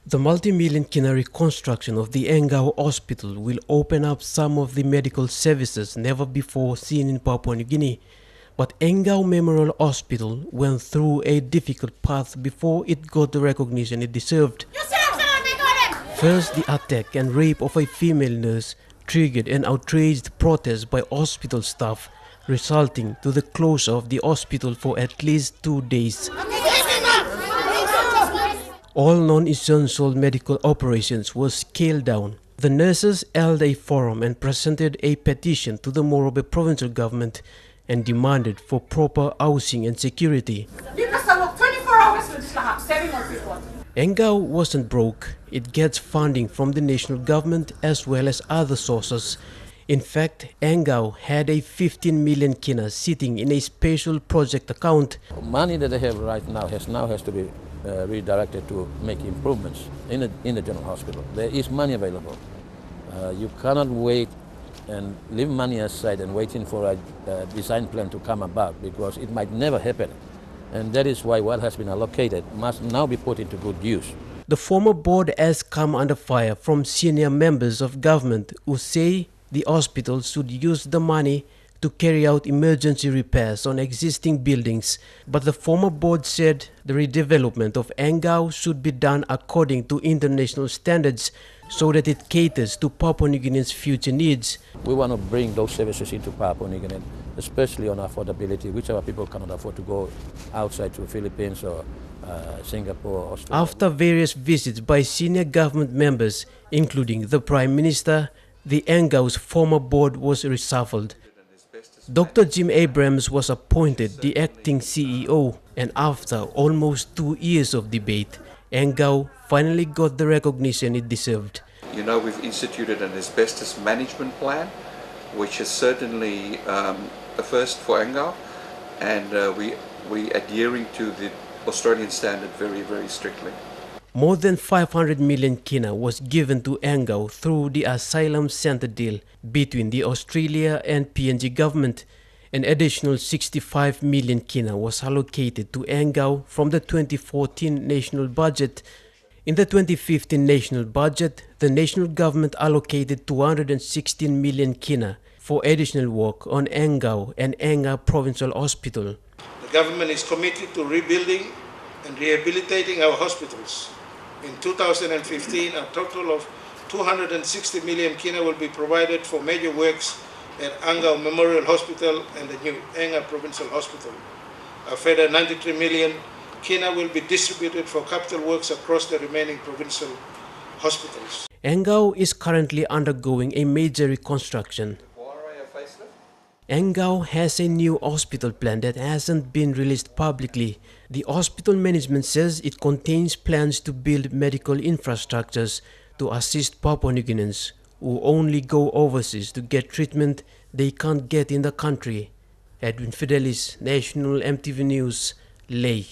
The multi-million kina reconstruction of the Angau hospital will open up some of the medical services never before seen in Papua New Guinea. But Angau Memorial Hospital went through a difficult path before it got the recognition it deserved. First, the attack and rape of a female nurse triggered an outraged protest by hospital staff, resulting to the closure of the hospital for at least 2 days. All non-essential medical operations were scaled down. The nurses held a forum and presented a petition to the Morobe provincial government and demanded for proper housing and security. Angau wasn't broke. It gets funding from the national government as well as other sources. In fact, Angau had a 15 million kina sitting in a special project account. Money that they have right now has to be redirected to make improvements in the general hospital. There is money available. You cannot wait and leave money aside and waiting for a design plan to come about, because it might never happen. And that is why what has been allocated must now be put into good use. The former board has come under fire from senior members of government who say the hospital should use the money to carry out emergency repairs on existing buildings. But the former board said the redevelopment of Angau should be done according to international standards so that it caters to Papua New Guinea's future needs. We want to bring those services into Papua New Guinea, especially on affordability, which our people cannot afford to go outside to the Philippines or Singapore or Australia. After various visits by senior government members, including the Prime Minister, the Angau's former board was reshuffled. Dr. Jim Abrams was appointed the acting CEO, and after almost 2 years of debate, Angau finally got the recognition it deserved. You know, we've instituted an asbestos management plan, which is certainly a first for Angau, and we adhering to the Australian standard very, very strictly. More than 500 million kina was given to Angau through the Asylum Center Deal between the Australia and PNG Government. An additional 65 million kina was allocated to Angau from the 2014 national budget. In the 2015 national budget, the national government allocated 216 million kina for additional work on Angau and Angau Provincial Hospital. The government is committed to rebuilding and rehabilitating our hospitals. In 2015, a total of 260 million kina will be provided for major works at Angau Memorial Hospital and the new Angau Provincial Hospital. A further 93 million kina will be distributed for capital works across the remaining provincial hospitals. Angau is currently undergoing a major reconstruction. Angau has a new hospital plan that hasn't been released publicly. The hospital management says it contains plans to build medical infrastructures to assist Papua New Guineans who only go overseas to get treatment they can't get in the country. Edwin Fidelis, National MTV News, Lae.